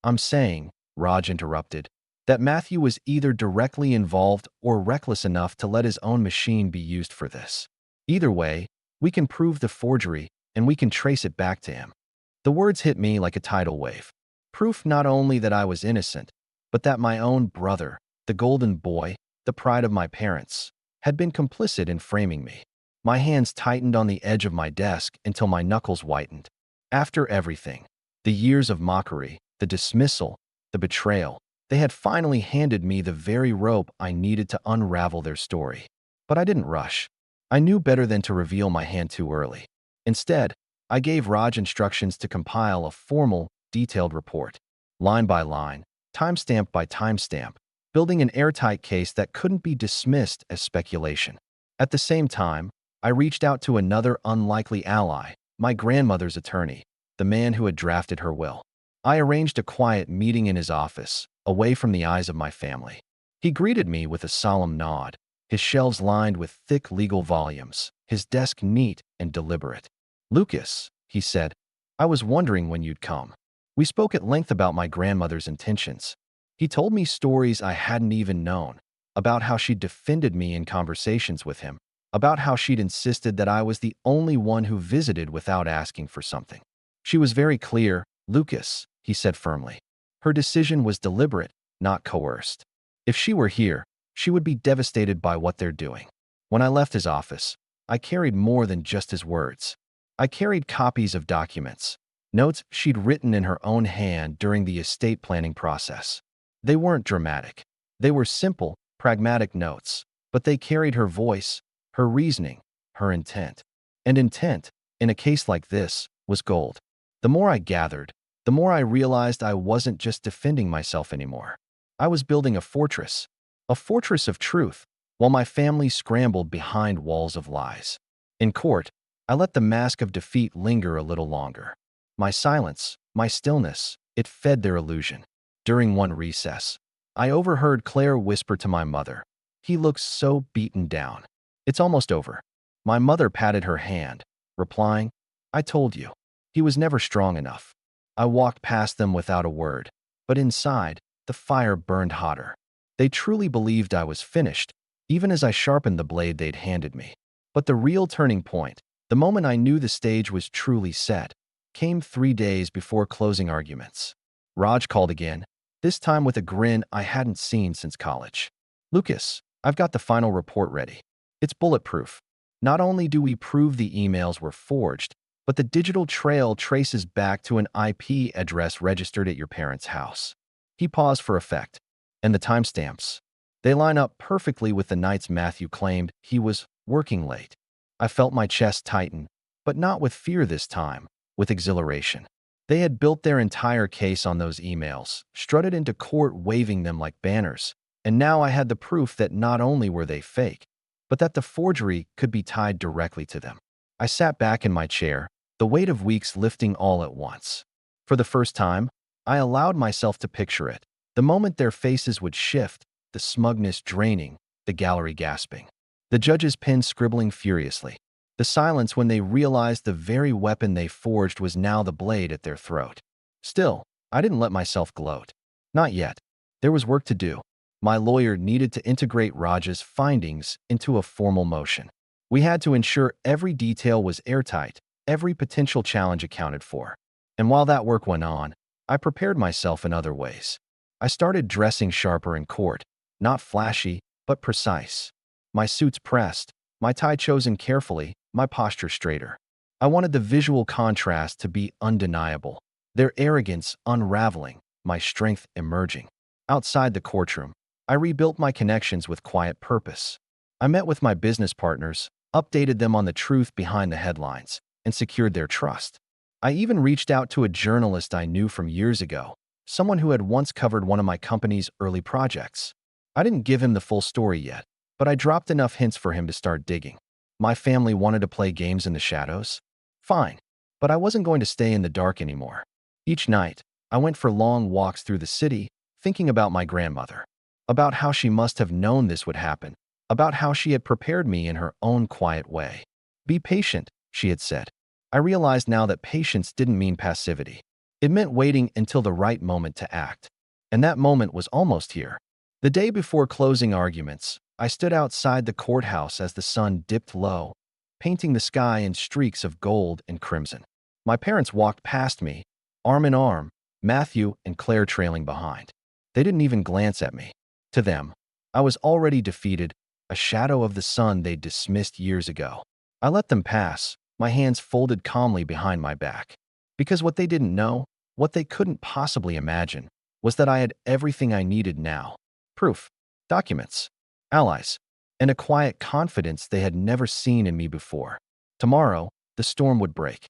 "I'm saying," Raj interrupted, "that Matthew was either directly involved or reckless enough to let his own machine be used for this. Either way, we can prove the forgery, and we can trace it back to him." The words hit me like a tidal wave. Proof not only that I was innocent, but that my own brother, the golden boy, the pride of my parents, had been complicit in framing me. My hands tightened on the edge of my desk until my knuckles whitened. After everything, the years of mockery, the dismissal, the betrayal, They had finally handed me the very rope I needed to unravel their story. But I didn't rush. I knew better than to reveal my hand too early. Instead, I gave Raj instructions to compile a formal, detailed report, line by line, timestamp by timestamp, building an airtight case that couldn't be dismissed as speculation. At the same time, I reached out to another unlikely ally, my grandmother's attorney, the man who had drafted her will. I arranged a quiet meeting in his office, away from the eyes of my family. He greeted me with a solemn nod, his shelves lined with thick legal volumes, his desk neat and deliberate. "Lucas," he said, "I was wondering when you'd come." We spoke at length about my grandmother's intentions. He told me stories I hadn't even known, about how she'd defended me in conversations with him, about how she'd insisted that I was the only one who visited without asking for something. She was very clear, "Lucas," he said firmly. Her decision was deliberate, not coerced. If she were here, she would be devastated by what they're doing. When I left his office, I carried more than just his words. I carried copies of documents, notes she'd written in her own hand during the estate planning process. They weren't dramatic. They were simple, pragmatic notes, but they carried her voice, her reasoning, her intent. And intent, in a case like this, was gold. The more I gathered, the more I realized I wasn't just defending myself anymore. I was building a fortress of truth, while my family scrambled behind walls of lies. In court, I let the mask of defeat linger a little longer. My silence, my stillness, it fed their illusion. During one recess, I overheard Claire whisper to my mother, "He looks so beaten down. It's almost over." My mother patted her hand, replying, "I told you. He was never strong enough." I walked past them without a word, but inside, the fire burned hotter. They truly believed I was finished, even as I sharpened the blade they'd handed me. But the real turning point, the moment I knew the stage was truly set, came 3 days before closing arguments. Raj called again, this time with a grin I hadn't seen since college. "Lucas, I've got the final report ready. It's bulletproof. Not only do we prove the emails were forged, but the digital trail traces back to an IP address registered at your parents' house." He paused for effect. "And the timestamps. They line up perfectly with the nights Matthew claimed he was working late." I felt my chest tighten, but not with fear this time, with exhilaration. They had built their entire case on those emails, strutted into court waving them like banners, and now I had the proof that not only were they fake, but that the forgery could be tied directly to them. I sat back in my chair, the weight of weeks lifting all at once. For the first time, I allowed myself to picture it. The moment their faces would shift, the smugness draining, the gallery gasping. The judge's pen scribbling furiously. The silence when they realized the very weapon they forged was now the blade at their throat. Still, I didn't let myself gloat. Not yet. There was work to do. My lawyer needed to integrate Raj's findings into a formal motion. We had to ensure every detail was airtight, every potential challenge accounted for. And while that work went on, I prepared myself in other ways. I started dressing sharper in court, not flashy, but precise. My suits pressed, my tie chosen carefully, my posture straighter. I wanted the visual contrast to be undeniable, their arrogance unraveling, my strength emerging. Outside the courtroom, I rebuilt my connections with quiet purpose. I met with my business partners, updated them on the truth behind the headlines, and secured their trust. I even reached out to a journalist I knew from years ago, someone who had once covered one of my company's early projects. I didn't give him the full story yet, but I dropped enough hints for him to start digging. My family wanted to play games in the shadows? Fine, but I wasn't going to stay in the dark anymore. Each night, I went for long walks through the city, thinking about my grandmother, about how she must have known this would happen, about how she had prepared me in her own quiet way. "Be patient," she had said. I realized now that patience didn't mean passivity. It meant waiting until the right moment to act. And that moment was almost here. The day before closing arguments, I stood outside the courthouse as the sun dipped low, painting the sky in streaks of gold and crimson. My parents walked past me, arm in arm, Matthew and Claire trailing behind. They didn't even glance at me. To them, I was already defeated, a shadow of the sun they'd dismissed years ago. I let them pass, my hands folded calmly behind my back. Because what they didn't know, what they couldn't possibly imagine, was that I had everything I needed now: proof, documents, allies, and a quiet confidence they had never seen in me before. Tomorrow, the storm would break.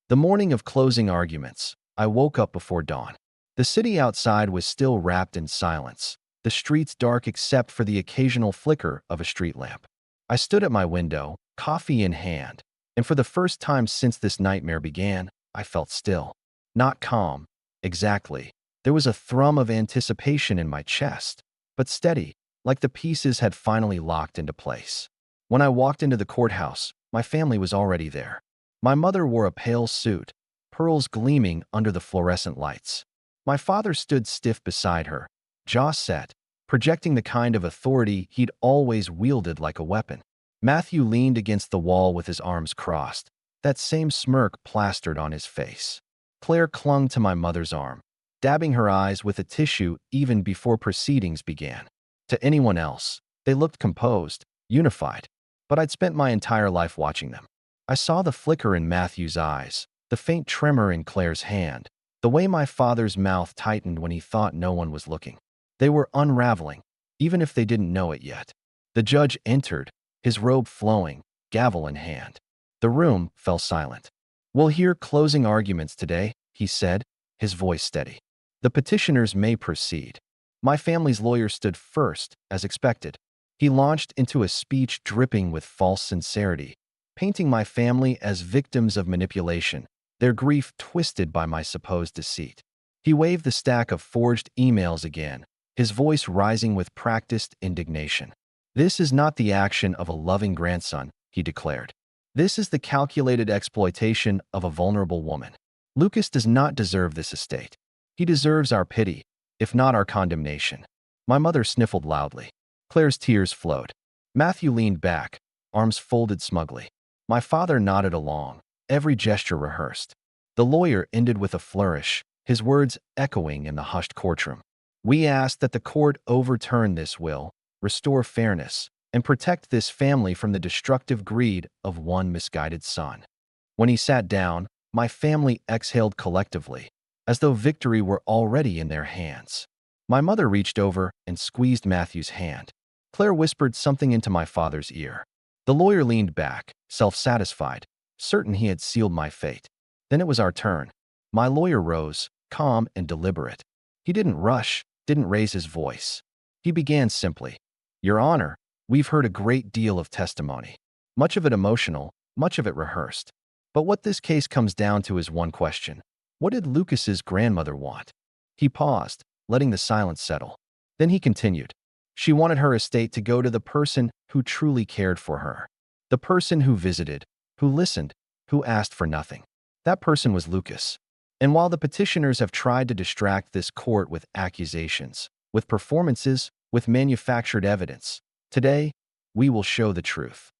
The morning of closing arguments, I woke up before dawn. The city outside was still wrapped in silence, the streets dark except for the occasional flicker of a street lamp. I stood at my window, coffee in hand, and for the first time since this nightmare began, I felt still. Not calm, exactly. There was a thrum of anticipation in my chest, but steady, like the pieces had finally locked into place. When I walked into the courthouse, my family was already there. My mother wore a pale suit, pearls gleaming under the fluorescent lights. My father stood stiff beside her, jaw set, projecting the kind of authority he'd always wielded like a weapon. Matthew leaned against the wall with his arms crossed, that same smirk plastered on his face. Claire clung to my mother's arm, dabbing her eyes with a tissue even before proceedings began. To anyone else, they looked composed, unified, but I'd spent my entire life watching them. I saw the flicker in Matthew's eyes, the faint tremor in Claire's hand, the way my father's mouth tightened when he thought no one was looking. They were unraveling, even if they didn't know it yet. The judge entered, his robe flowing, gavel in hand. The room fell silent. "We'll hear closing arguments today," he said, his voice steady. "The petitioners may proceed." My family's lawyer stood first, as expected. He launched into a speech dripping with false sincerity, painting my family as victims of manipulation, their grief twisted by my supposed deceit. He waved the stack of forged emails again, his voice rising with practiced indignation. "This is not the action of a loving grandson," he declared. "This is the calculated exploitation of a vulnerable woman. Lucas does not deserve this estate. He deserves our pity, if not our condemnation." My mother sniffled loudly. Claire's tears flowed. Matthew leaned back, arms folded smugly. My father nodded along, every gesture rehearsed. The lawyer ended with a flourish, his words echoing in the hushed courtroom. "We ask that the court overturn this will, restore fairness, and protect this family from the destructive greed of one misguided son." When he sat down, my family exhaled collectively, as though victory were already in their hands. My mother reached over and squeezed Matthew's hand. Claire whispered something into my father's ear. The lawyer leaned back, self-satisfied, certain he had sealed my fate. Then it was our turn. My lawyer rose, calm and deliberate. He didn't rush, didn't raise his voice. He began simply, "Your Honor, we've heard a great deal of testimony. Much of it emotional, much of it rehearsed. But what this case comes down to is one question. What did Lucas's grandmother want?" He paused, letting the silence settle. Then he continued. "She wanted her estate to go to the person who truly cared for her. The person who visited, who listened, who asked for nothing. That person was Lucas. And while the petitioners have tried to distract this court with accusations, with performances, with manufactured evidence, today, we will show the truth."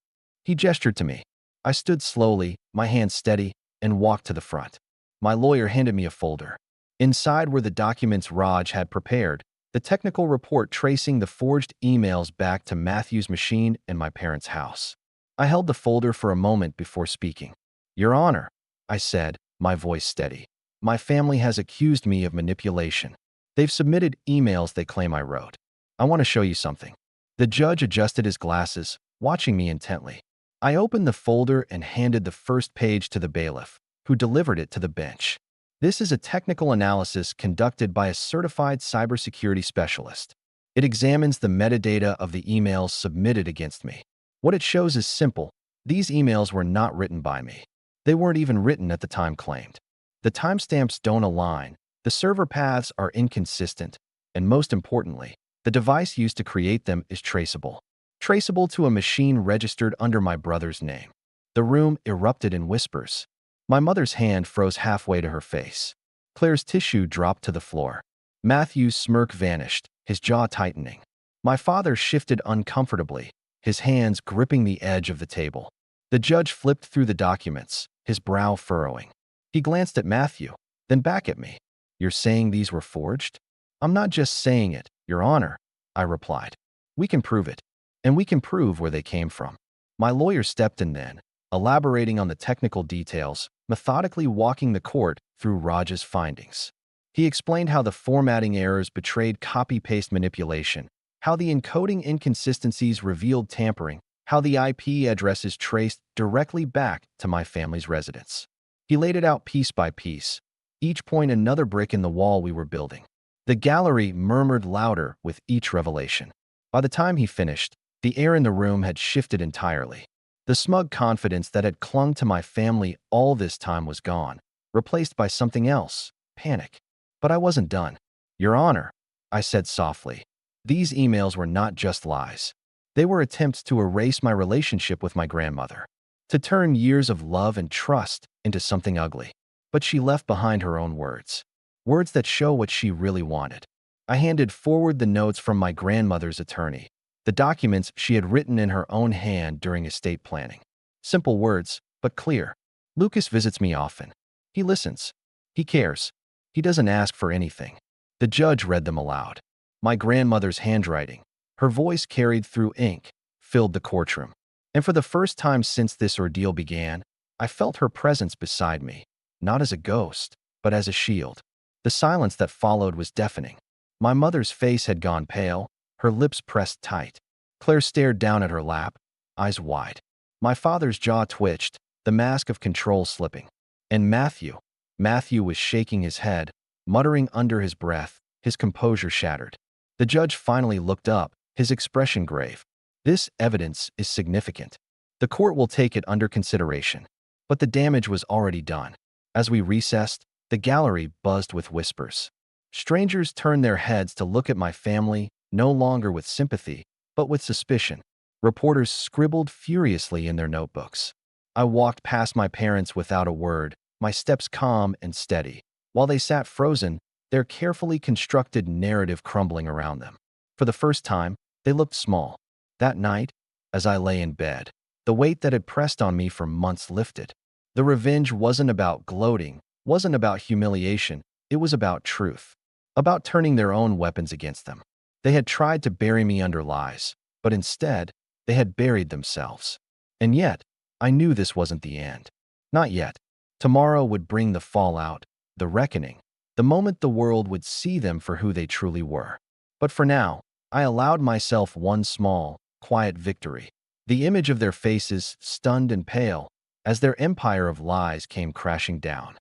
He gestured to me. I stood slowly, my hands steady, and walked to the front. My lawyer handed me a folder. Inside were the documents Raj had prepared, the technical report tracing the forged emails back to Matthew's machine and my parents' house. I held the folder for a moment before speaking. "Your Honor," I said, my voice steady, "my family has accused me of manipulation. They've submitted emails they claim I wrote. I want to show you something." The judge adjusted his glasses, watching me intently. I opened the folder and handed the first page to the bailiff, who delivered it to the bench. "This is a technical analysis conducted by a certified cybersecurity specialist. It examines the metadata of the emails submitted against me. What it shows is simple. These emails were not written by me. They weren't even written at the time claimed. The timestamps don't align, the server paths are inconsistent, and most importantly, the device used to create them is traceable. Traceable to a machine registered under my brother's name." The room erupted in whispers. My mother's hand froze halfway to her face. Claire's tissue dropped to the floor. Matthew's smirk vanished, his jaw tightening. My father shifted uncomfortably, his hands gripping the edge of the table. The judge flipped through the documents, his brow furrowing. He glanced at Matthew, then back at me. "You're saying these were forged?" "I'm not just saying it, Your Honor," I replied. "We can prove it, and we can prove where they came from." My lawyer stepped in then, elaborating on the technical details, methodically walking the court through Raj's findings. He explained how the formatting errors betrayed copy-paste manipulation, how the encoding inconsistencies revealed tampering, how the IP addresses traced directly back to my family's residence. He laid it out piece by piece, each point another brick in the wall we were building. The gallery murmured louder with each revelation. By the time he finished, the air in the room had shifted entirely. The smug confidence that had clung to my family all this time was gone, replaced by something else, panic. But I wasn't done. Your Honor, I said softly. These emails were not just lies. They were attempts to erase my relationship with my grandmother, to turn years of love and trust into something ugly. But she left behind her own words. Words that show what she really wanted. I handed forward the notes from my grandmother's attorney, the documents she had written in her own hand during estate planning. Simple words, but clear. Lucas visits me often. He listens. He cares. He doesn't ask for anything. The judge read them aloud. My grandmother's handwriting, her voice carried through ink, filled the courtroom. And for the first time since this ordeal began, I felt her presence beside me, not as a ghost, but as a shield. The silence that followed was deafening. My mother's face had gone pale, her lips pressed tight. Claire stared down at her lap, eyes wide. My father's jaw twitched, the mask of control slipping. And Matthew was shaking his head, muttering under his breath, his composure shattered. The judge finally looked up, his expression grave. This evidence is significant. The court will take it under consideration. But the damage was already done. As we recessed, the gallery buzzed with whispers. Strangers turned their heads to look at my family, no longer with sympathy, but with suspicion. Reporters scribbled furiously in their notebooks. I walked past my parents without a word, my steps calm and steady, while they sat frozen, their carefully constructed narrative crumbling around them. For the first time, they looked small. That night, as I lay in bed, the weight that had pressed on me for months lifted. The revenge wasn't about gloating, wasn't about humiliation, it was about truth. About turning their own weapons against them. They had tried to bury me under lies, but instead, they had buried themselves. And yet, I knew this wasn't the end. Not yet. Tomorrow would bring the fallout, the reckoning, the moment the world would see them for who they truly were. But for now, I allowed myself one small, quiet victory. The image of their faces, stunned and pale, as their empire of lies came crashing down.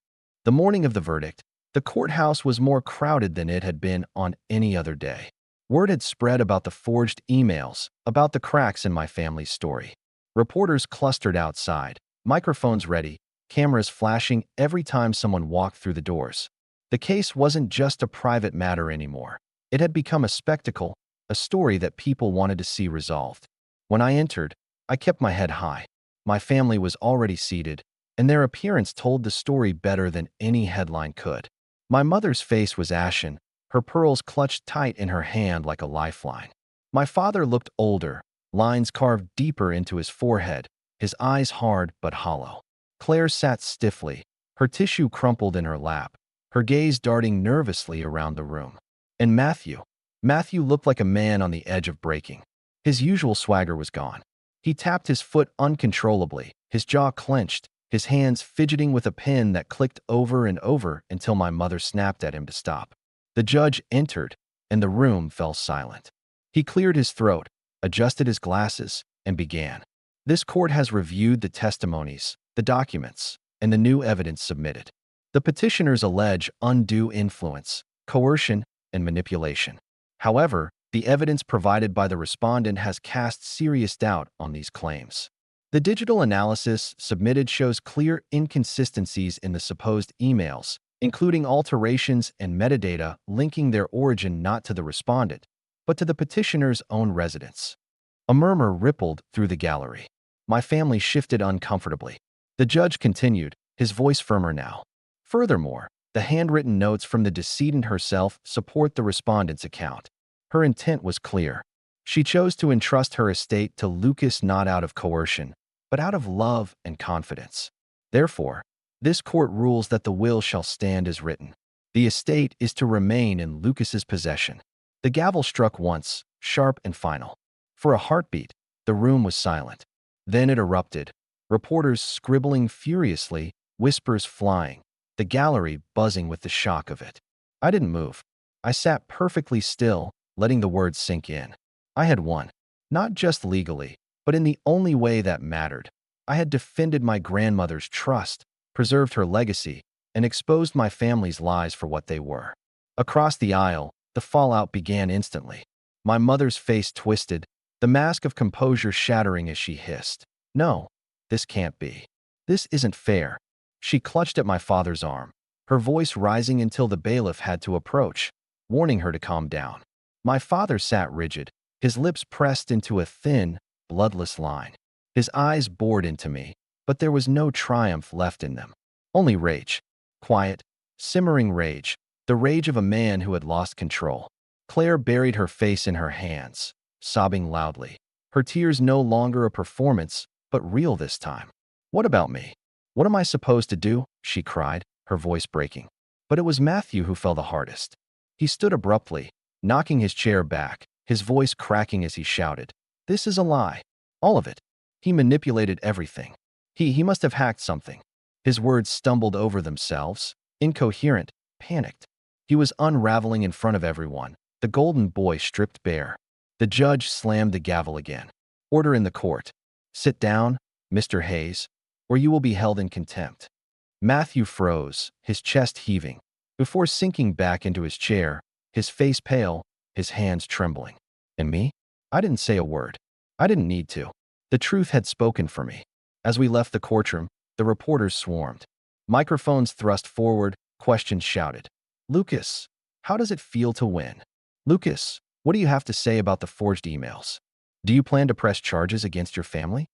The morning of the verdict, the courthouse was more crowded than it had been on any other day. Word had spread about the forged emails, about the cracks in my family's story. Reporters clustered outside, microphones ready, cameras flashing every time someone walked through the doors. The case wasn't just a private matter anymore. It had become a spectacle, a story that people wanted to see resolved. When I entered, I kept my head high. My family was already seated, and their appearance told the story better than any headline could. My mother's face was ashen, her pearls clutched tight in her hand like a lifeline. My father looked older, lines carved deeper into his forehead, his eyes hard but hollow. Claire sat stiffly, her tissue crumpled in her lap, her gaze darting nervously around the room. And Matthew looked like a man on the edge of breaking. His usual swagger was gone. He tapped his foot uncontrollably, his jaw clenched, his hands fidgeting with a pen that clicked over and over until my mother snapped at him to stop. The judge entered, and the room fell silent. He cleared his throat, adjusted his glasses, and began. This court has reviewed the testimonies, the documents, and the new evidence submitted. The petitioners allege undue influence, coercion, and manipulation. However, the evidence provided by the respondent has cast serious doubt on these claims. The digital analysis submitted shows clear inconsistencies in the supposed emails, including alterations and metadata linking their origin not to the respondent, but to the petitioner's own residence. A murmur rippled through the gallery. My family shifted uncomfortably. The judge continued, his voice firmer now. Furthermore, the handwritten notes from the decedent herself support the respondent's account. Her intent was clear. She chose to entrust her estate to Lucas not out of coercion, but out of love and confidence. Therefore, this court rules that the will shall stand as written. The estate is to remain in Lucas's possession. The gavel struck once, sharp and final. For a heartbeat, the room was silent. Then it erupted, reporters scribbling furiously, whispers flying, the gallery buzzing with the shock of it. I didn't move. I sat perfectly still, letting the words sink in. I had won. Not just legally, but in the only way that mattered. I had defended my grandmother's trust, preserved her legacy, and exposed my family's lies for what they were. Across the aisle, the fallout began instantly. My mother's face twisted, the mask of composure shattering as she hissed, "No, this can't be. This isn't fair." She clutched at my father's arm, her voice rising until the bailiff had to approach, warning her to calm down. My father sat rigid, his lips pressed into a thin, bloodless line. His eyes bored into me, but there was no triumph left in them. Only rage. Quiet, simmering rage, the rage of a man who had lost control. Claire buried her face in her hands, sobbing loudly. Her tears no longer a performance, but real this time. "What about me? What am I supposed to do?" she cried, her voice breaking. But it was Matthew who fell the hardest. He stood abruptly, knocking his chair back, his voice cracking as he shouted, "This is a lie. All of it. He manipulated everything. He must have hacked something." His words stumbled over themselves, incoherent, panicked. He was unraveling in front of everyone, the golden boy stripped bare. The judge slammed the gavel again. "Order in the court. Sit down, Mr. Hayes, or you will be held in contempt." Matthew froze, his chest heaving, before sinking back into his chair, his face pale, his hands trembling. And me? I didn't say a word. I didn't need to. The truth had spoken for me. As we left the courtroom, the reporters swarmed. Microphones thrust forward, questions shouted. "Lucas, how does it feel to win? Lucas, what do you have to say about the forged emails? Do you plan to press charges against your family?"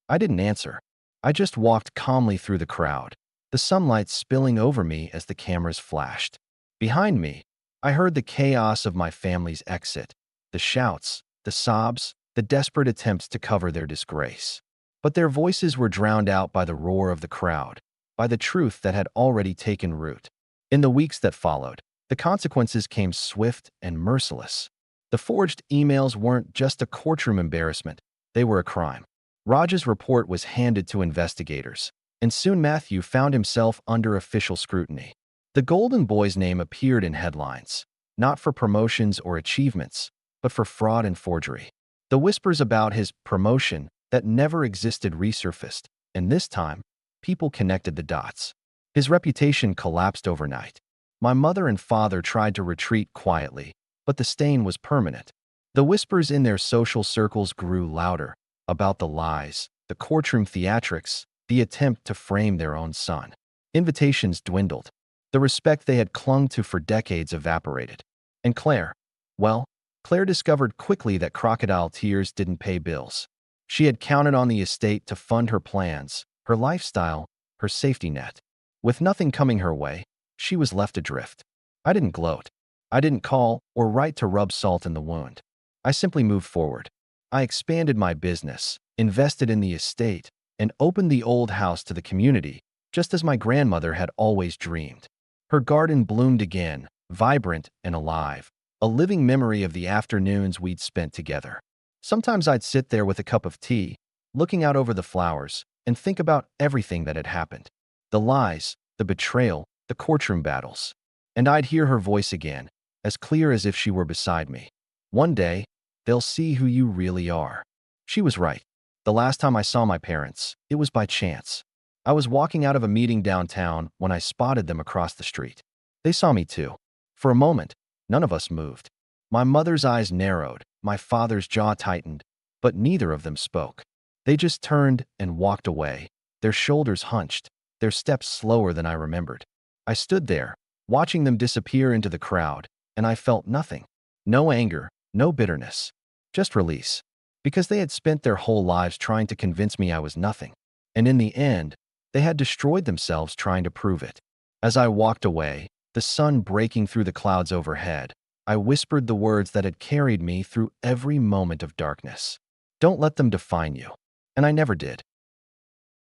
I didn't answer. I just walked calmly through the crowd, the sunlight spilling over me as the cameras flashed. Behind me, I heard the chaos of my family's exit, the shouts, the sobs, the desperate attempts to cover their disgrace. But their voices were drowned out by the roar of the crowd, by the truth that had already taken root. In the weeks that followed, the consequences came swift and merciless. The forged emails weren't just a courtroom embarrassment, they were a crime. Raj's report was handed to investigators, and soon Matthew found himself under official scrutiny. The Golden Boy's name appeared in headlines, not for promotions or achievements, but for fraud and forgery. The whispers about his promotion that never existed resurfaced, and this time, people connected the dots. His reputation collapsed overnight. My mother and father tried to retreat quietly, but the stain was permanent. The whispers in their social circles grew louder about the lies, the courtroom theatrics, the attempt to frame their own son. Invitations dwindled. The respect they had clung to for decades evaporated. And Claire? Well, Claire discovered quickly that crocodile tears didn't pay bills. She had counted on the estate to fund her plans, her lifestyle, her safety net. With nothing coming her way, she was left adrift. I didn't gloat. I didn't call or write to rub salt in the wound. I simply moved forward. I expanded my business, invested in the estate, and opened the old house to the community, just as my grandmother had always dreamed. Her garden bloomed again, vibrant and alive, a living memory of the afternoons we'd spent together. Sometimes I'd sit there with a cup of tea, looking out over the flowers, and think about everything that had happened. The lies, the betrayal, the courtroom battles. And I'd hear her voice again, as clear as if she were beside me. "One day, they'll see who you really are." She was right. The last time I saw my parents, it was by chance. I was walking out of a meeting downtown when I spotted them across the street. They saw me too. For a moment, none of us moved. My mother's eyes narrowed, my father's jaw tightened, but neither of them spoke. They just turned and walked away, their shoulders hunched, their steps slower than I remembered. I stood there, watching them disappear into the crowd, and I felt nothing. No anger, no bitterness, just release. Because they had spent their whole lives trying to convince me I was nothing. And in the end, they had destroyed themselves trying to prove it. As I walked away, the sun breaking through the clouds overhead, I whispered the words that had carried me through every moment of darkness. Don't let them define you. And I never did.